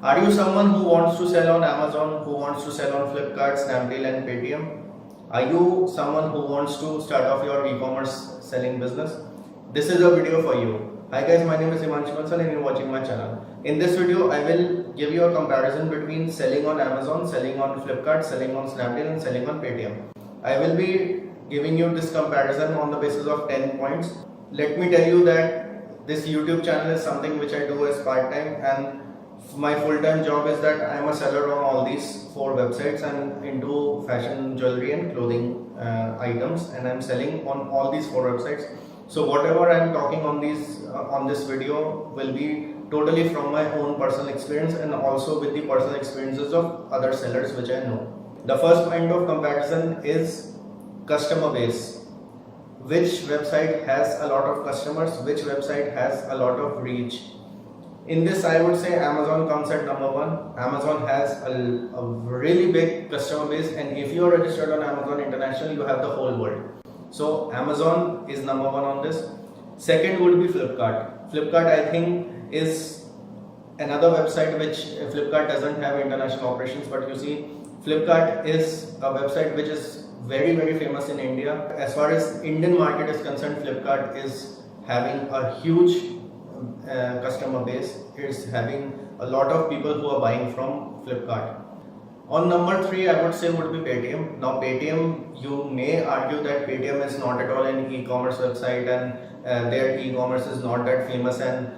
Are you someone who wants to sell on Amazon, who wants to sell on Flipkart, Snapdeal and Paytm? Are you someone who wants to start off your e-commerce selling business? This is a video for you. Hi guys, my name is Himanshu Bansal and you're watching my channel. In this video, I will give you a comparison between selling on Amazon, selling on Flipkart, selling on Snapdeal and selling on Paytm. I will be giving you this comparison on the basis of 10 points. Let me tell you that this YouTube channel is something which I do as part-time, and my full-time job is that I am a seller on all these 4 websites and into fashion, jewelry and clothing items, and I am selling on all these 4 websites. So whatever I am talking on this video will be totally from my own personal experience and also with the personal experiences of other sellers which I know. The first point of comparison is customer base. Which website has a lot of customers, which website has a lot of reach. In this, I would say Amazon comes at number 1. Amazon has a really big customer base, and if you are registered on Amazon International, you have the whole world. So Amazon is number 1 on this. Second would be Flipkart. Flipkart, I think, is another website which Flipkart doesn't have international operations, but you see, Flipkart is a website which is very famous in India. As far as Indian market is concerned, Flipkart is having a huge customer base. It's having a lot of people who are buying from Flipkart. On number 3, I would say would be Paytm. Now Paytm, you may argue that Paytm is not at all an e-commerce website, and their e-commerce is not that famous, and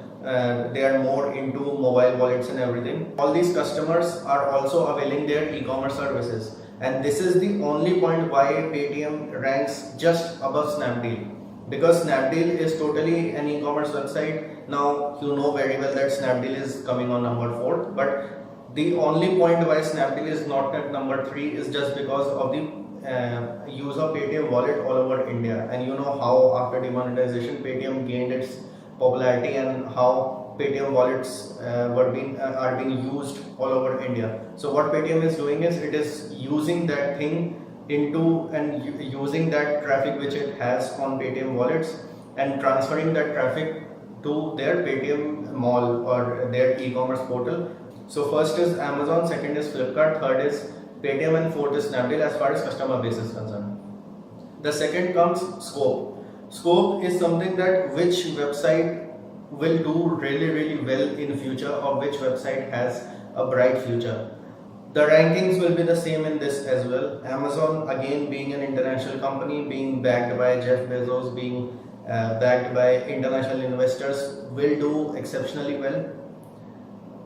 they are more into mobile wallets and everything. All these customers are also availing their e-commerce services, and this is the only point why Paytm ranks just above Snapdeal. Because Snapdeal is totally an e-commerce website. Now you know very well that Snapdeal is coming on number 4, but the only point why Snapdeal is not at number 3 is just because of the use of Paytm wallet all over India. And you know how after demonetization Paytm gained its popularity and how Paytm wallets are being used all over India. So what Paytm is doing is it is using that thing into and using that traffic which it has on Paytm wallets and transferring that traffic to their Paytm mall or their e-commerce portal. So first is Amazon, second is Flipkart, third is Paytm and fourth is Snapdeal as far as customer base is concerned. The second comes scope. Scope is something that which website will do really well in future, or which website has a bright future. The rankings will be the same in this as well. Amazon, again being an international company, being backed by Jeff Bezos, being backed by international investors, will do exceptionally well.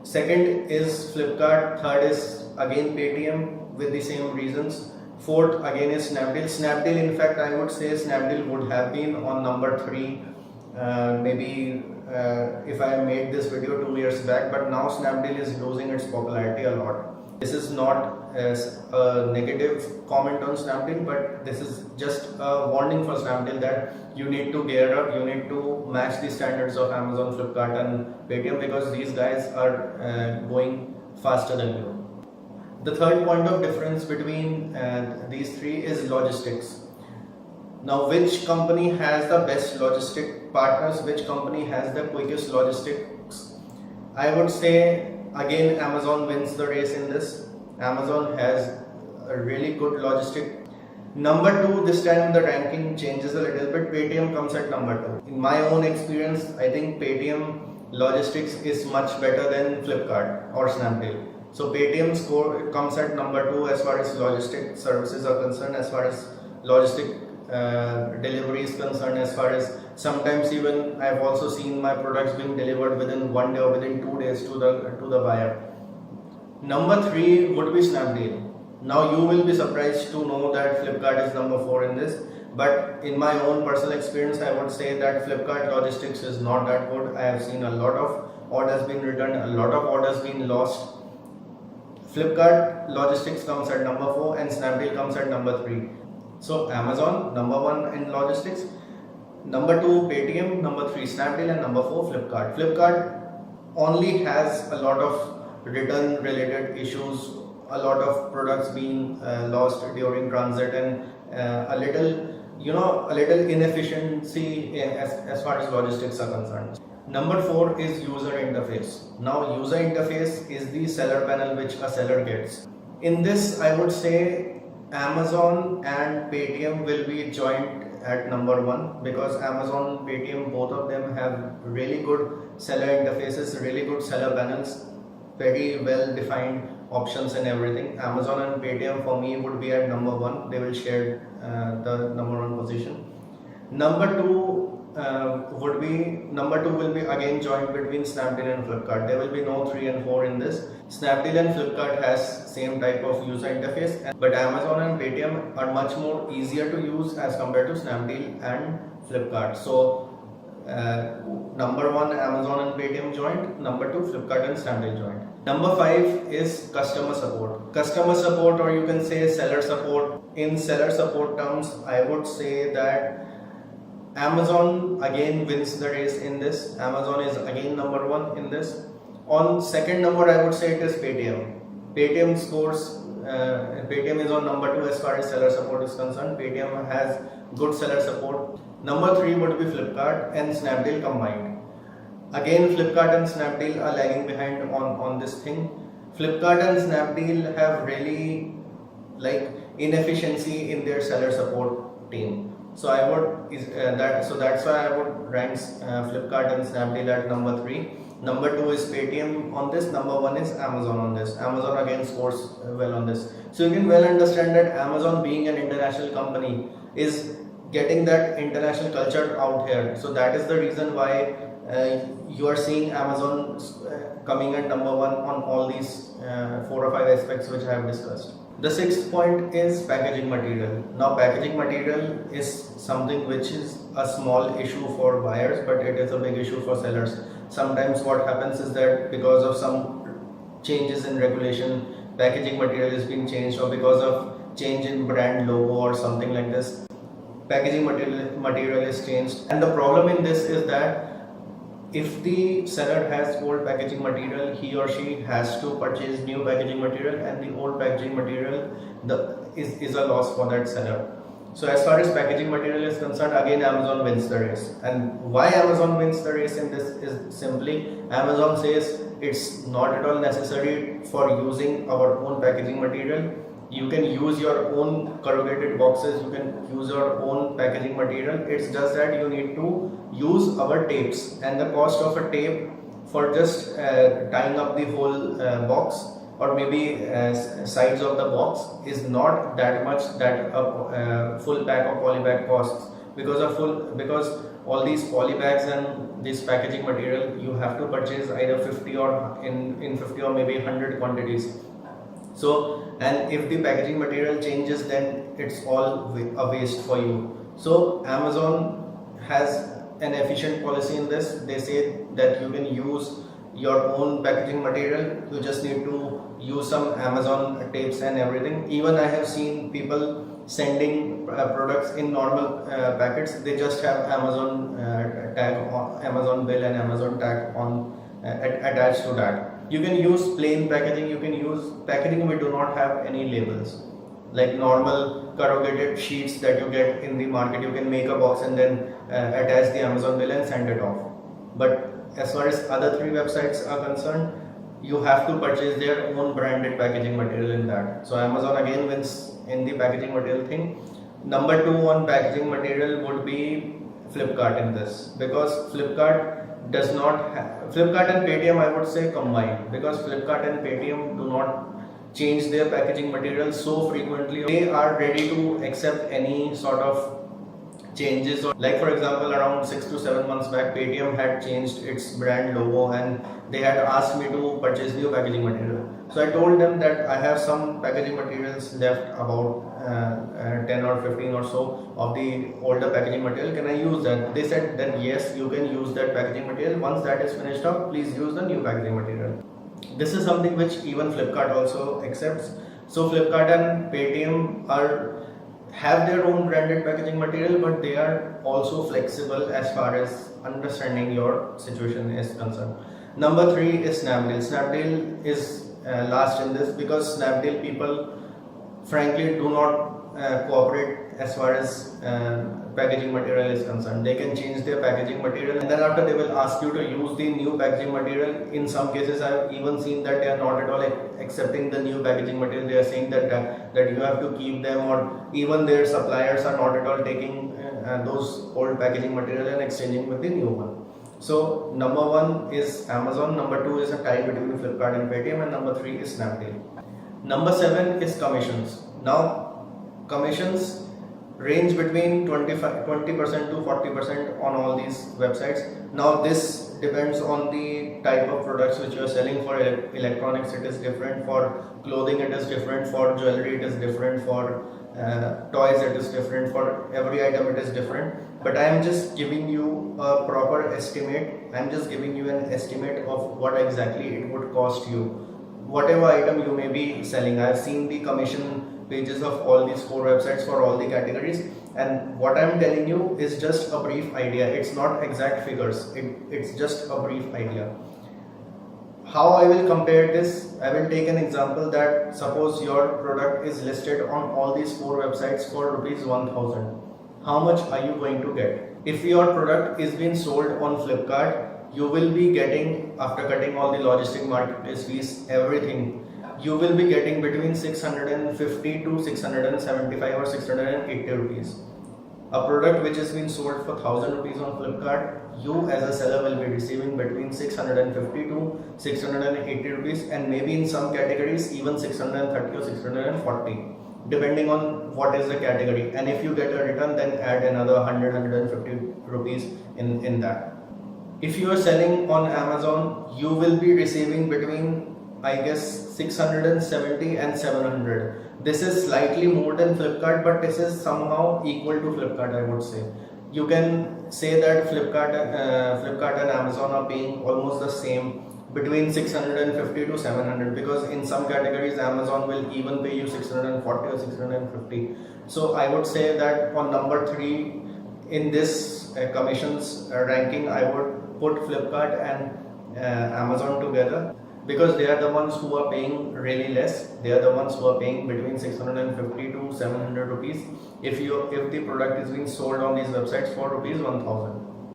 Second is Flipkart, third is again Paytm with the same reasons. Fourth again is Snapdeal. Snapdeal, in fact, I would say Snapdeal would have been on number 3 maybe if I made this video 2 years back, but now Snapdeal is losing its popularity a lot. This is not as a negative comment on Snapdeal, but this is just a warning for Snapdeal that you need to gear up, you need to match the standards of Amazon, Flipkart and Paytm, because these guys are going faster than you. The third point of difference between these 3 is logistics. Now, which company has the best logistic partners, which company has the quickest logistics? I would say again Amazon wins the race in this. Amazon has a really good logistic. Number 2, this time the ranking changes a little bit. Paytm comes at number 2. In my own experience, I think Paytm logistics is much better than Flipkart or Snapdeal. So Paytm score comes at number 2 as far as logistic services are concerned, as far as logistic delivery is concerned, as far as sometimes even I've also seen my products being delivered within 1 day or within 2 days to the buyer. Number 3 would be Snapdeal. Now you will be surprised to know that Flipkart is number 4 in this, but in my own personal experience I would say that Flipkart logistics is not that good. I have seen a lot of orders being returned, a lot of orders being lost. Flipkart logistics comes at number 4 and Snapdeal comes at number 3. So Amazon number 1 in logistics, number 2 Paytm, number 3 Snapdeal and number 4 Flipkart. Flipkart only has a lot of return related issues, a lot of products being lost during transit, and a little inefficiency as far as logistics are concerned. Number 4 is user interface. Now user interface is the seller panel which a seller gets. In this, I would say Amazon and Paytm will be joined at number 1, because Amazon, Paytm, both of them have really good seller interfaces, really good seller panels, very well defined options and everything. Amazon and Paytm for me would be at number 1. They will share the number 1 position. Number 2 will be again joint between Snapdeal and Flipkart. There will be no 3 and 4 in this. Snapdeal and Flipkart has same type of user interface, but Amazon and Paytm are much more easier to use as compared to Snapdeal and Flipkart. So number 1 Amazon and Paytm joint, number 2 Flipkart and Snapdeal joint. Number 5 is customer support. Customer support, or you can say seller support. In seller support terms, I would say that Amazon again wins the race in this. Amazon is again number 1 in this. On second number, I would say it is Paytm. Paytm scores. Paytm is on number 2 as far as seller support is concerned. Paytm has good seller support. Number 3 would be Flipkart and Snapdeal combined. Again, Flipkart and Snapdeal are lagging behind on this thing. Flipkart and Snapdeal have really inefficiency in their seller support team. So that's why I would rank Flipkart and Snapdeal at number 3. Number 2 is Paytm on this. Number 1 is Amazon on this. Amazon again scores well on this. So you can well understand that Amazon, being an international company, is getting that international culture out here. So that is the reason why you are seeing Amazon coming at number 1 on all these 4 or 5 aspects which I have discussed. The 6th point is packaging material. Now packaging material is something which is a small issue for buyers, but it is a big issue for sellers. Sometimes what happens is that because of some changes in regulation, packaging material is being changed, or because of change in brand logo or something like this, packaging material is changed. And the problem in this is that if the seller has old packaging material, he or she has to purchase new packaging material, and the old packaging material is a loss for that seller. So as far as packaging material is concerned, again Amazon wins the race. And why Amazon wins the race in this is simply Amazon says it's not at all necessary for using our own packaging material. You can use your own corrugated boxes, you can use your own packaging material. It's just that you need to use our tapes, and the cost of a tape for just tying up the whole box, or maybe sides of the box, is not that much that a full pack of polybag costs, because all these polybags and this packaging material you have to purchase either 50 or in 50 or maybe 100 quantities. So, and if the packaging material changes, then it's all a waste for you. So Amazon has an efficient policy in this. They say that you can use your own packaging material. You just need to use some Amazon tapes and everything. Even I have seen people sending products in normal packets. They just have Amazon tag on, Amazon bill and Amazon tag on attached to that. You can use plain packaging. You can use packaging which do not have any labels, like normal corrugated sheets that you get in the market. You can make a box and then attach the Amazon bill and send it off. But as far as other 3 websites are concerned, you have to purchase their own branded packaging material in that. So Amazon again wins in the packaging material thing. Number 2 on packaging material would be Flipkart in this, because Flipkart does not have, Flipkart and Paytm I would say combined, because Flipkart and Paytm do not change their packaging material so frequently. They are ready to accept any sort of changes, or like for example around 6 to 7 months back, Paytm had changed its brand logo and they had asked me to purchase new packaging material. So I told them that I have some packaging materials left, about 10 or 15 or so of the older packaging material. Can I use that? They said that yes, you can use that packaging material. Once that is finished up, please use the new packaging material. This is something which even Flipkart also accepts. So Flipkart and Paytm have their own branded packaging material, but they are also flexible as far as understanding your situation is concerned. Number 3 is Snapdeal. Snapdeal is last in this, because Snapdeal people frankly do not cooperate as far as packaging material is concerned. They can change their packaging material, and then after they will ask you to use the new packaging material. In some cases, I have even seen that they are not at all accepting the new packaging material. They are saying that you have to keep them, or even their suppliers are not at all taking those old packaging material and exchanging with the new one. So number one is Amazon, number two is a tie between Flipkart and Paytm, and number three is Snapdeal. Number 7 is commissions. Now commissions range between 20% to 40% on all these websites. Now this depends on the type of products which you are selling. For electronics it is different, for clothing it is different, for jewelry it is different, for toys it is different, for every item it is different. But I am just giving you a proper estimate. I am just giving you an estimate of what exactly it would cost you, whatever item you may be selling. I have seen the commission pages of all these 4 websites for all the categories, and what I am telling you is just a brief idea. It's not exact figures, it's just a brief idea. How I will compare this, I will take an example that suppose your product is listed on all these 4 websites for rupees 1000. How much are you going to get? If your product is being sold on Flipkart, you will be getting, after cutting all the logistic marketplace fees, everything, you will be getting between 650 to 675 or 680 rupees. A product which is being sold for 1000 rupees on Flipkart, you as a seller will be receiving between 650 to 680 rupees, and maybe in some categories even 630 or 640, depending on what is the category. And if you get a return, then add another 100-150 rupees in that. If you are selling on Amazon, you will be receiving between, I guess, 670 and 700. This is slightly more than Flipkart, but this is somehow equal to Flipkart, I would say. You can say that Flipkart and Amazon are paying almost the same, between 650 to 700, because in some categories Amazon will even pay you 640 or 650. So I would say that on number 3 in this commissions ranking, I would put Flipkart and Amazon together, because they are the ones who are paying really less. They are the ones who are paying between 650 to 700 rupees if the product is being sold on these websites for rupees 1000.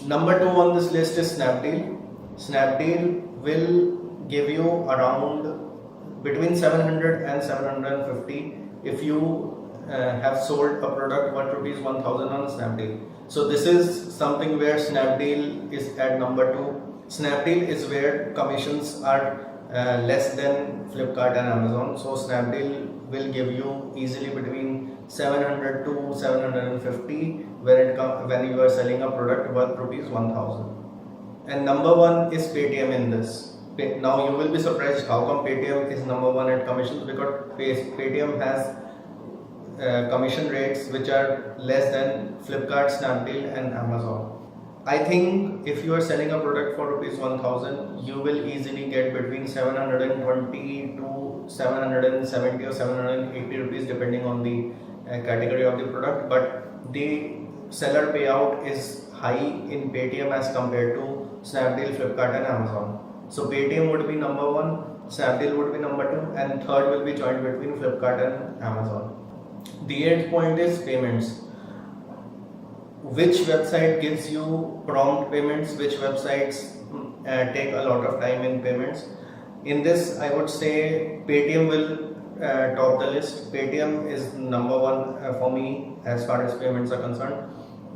Number 2 on this list is Snapdeal. Snapdeal will give you around between 700 and 750 if you have sold a product worth rupees 1000 on Snapdeal. So this is something where Snapdeal is at number 2. Snapdeal is where commissions are less than Flipkart and Amazon. So Snapdeal will give you easily between 700 to 750 when you are selling a product worth rupees 1000. And number 1 is Paytm in this. Now you will be surprised how come Paytm is number 1 at commissions, because Paytm has commission rates which are less than Flipkart, Snapdeal and Amazon. I think if you are selling a product for rupees 1000, you will easily get between 720 to 770 or 780 rupees depending on the category of the product. But the seller payout is high in Paytm as compared to Snapdeal, Flipkart and Amazon. So Paytm would be number 1, Snapdeal would be number 2, and third will be joined between Flipkart and Amazon. The 8th point is payments. Which website gives you prompt payments, which websites take a lot of time in payments? In this, I would say Paytm will top the list. Paytm is number 1 for me as far as payments are concerned,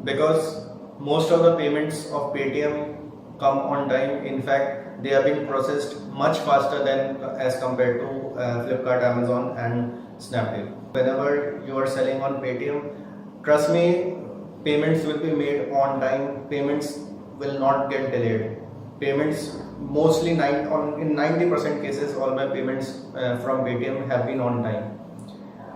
because most of the payments of Paytm come on time. In fact, they are being processed much faster than as compared to Flipkart, Amazon and Snapdeal. Whenever you are selling on Paytm, trust me, payments will be made on time. Payments will not get delayed. Payments mostly in 90% cases, all my payments from Paytm have been on time.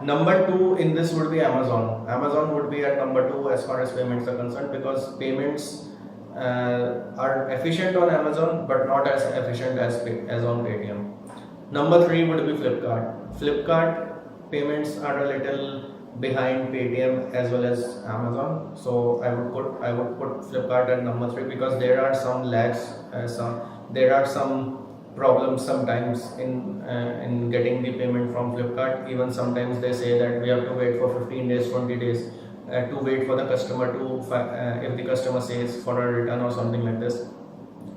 Number 2 in this would be Amazon. Amazon would be at number 2 as far as payments are concerned, because payments are efficient on Amazon but not as efficient as on Paytm. Number 3 would be Flipkart. Flipkart payments are a little behind Paytm as well as Amazon, so I would put Flipkart at number 3, because there are some lags, there are some problems sometimes in getting the payment from Flipkart. Even sometimes they say that we have to wait for 15 days, 20 days to wait for the customer to if the customer says for a return or something like this.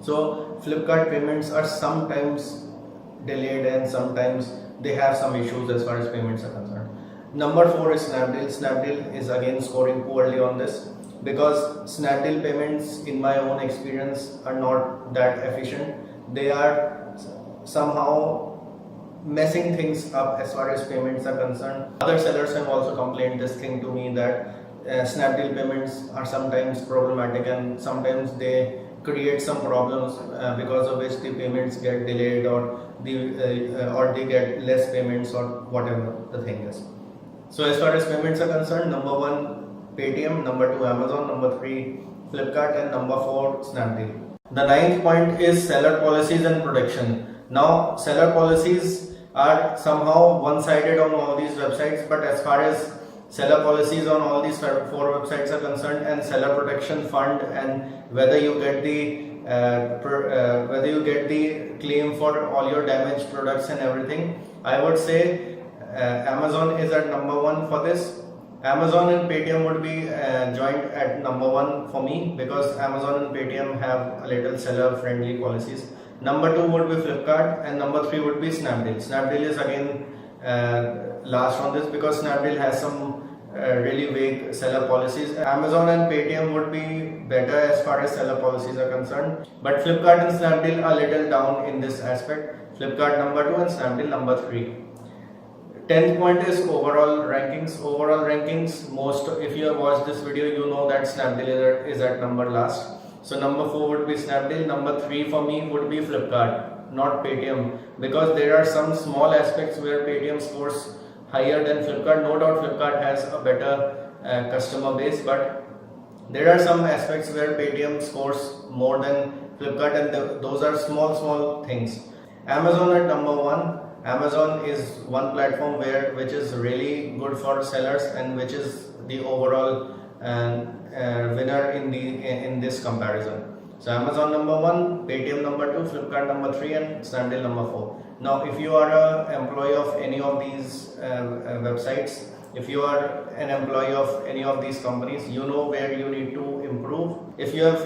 So Flipkart payments are sometimes delayed and sometimes they have some issues as far as payments are concerned. Number 4 is Snapdeal. Snapdeal is again scoring poorly on this because Snapdeal payments, in my own experience, are not that efficient. They are somehow messing things up as far as payments are concerned. Other sellers have also complained this thing to me that Snapdeal payments are sometimes problematic and sometimes they create some problems because of which the payments get delayed or they get less payments or whatever the thing is. So as far as payments are concerned, number 1 Paytm, number 2 Amazon, number 3 Flipkart, and number 4 Snapdeal. The 9th point is seller policies and protection. Now seller policies are somehow one-sided on all these websites, but as far as seller policies on all these 4 websites are concerned, and seller protection fund, and whether you get the claim for all your damaged products and everything, I would say Amazon is at number 1 for this. Amazon and Paytm would be joined at number 1 for me because Amazon and Paytm have a little seller friendly policies. Number 2 would be Flipkart and number 3 would be Snapdeal. Snapdeal is again last on this because Snapdeal has some really vague seller policies. Amazon and Paytm would be better as far as seller policies are concerned, but Flipkart and Snapdeal are little down in this aspect. Flipkart number 2 and Snapdeal number 3. 10th point is overall rankings. Overall rankings, if you have watched this video, you know that Snapdeal is at number last. So number 4 would be Snapdeal, number 3 for me would be Flipkart, not Paytm, because there are some small aspects where Paytm scores higher than Flipkart. No doubt Flipkart has a better customer base, but there are some aspects where Paytm scores more than Flipkart, and those are small things. Amazon at number 1. Amazon is one platform which is really good for sellers and which is the overall winner in this comparison. So Amazon number 1, Paytm number 2, Flipkart number 3, and Snapdeal number 4. Now if you are an employee of any of these websites, if you are an employee of any of these companies, you know where you need to improve. If you have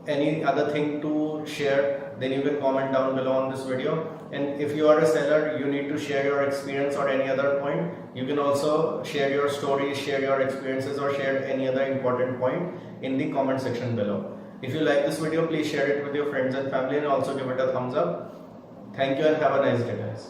any other thing to share, then you can comment down below on this video. And if you are a seller, you need to share your experience or any other point. You can also share your stories, share your experiences, or share any other important point in the comment section below. If you like this video, please share it with your friends and family and also give it a thumbs up. Thank you and have a nice day, guys.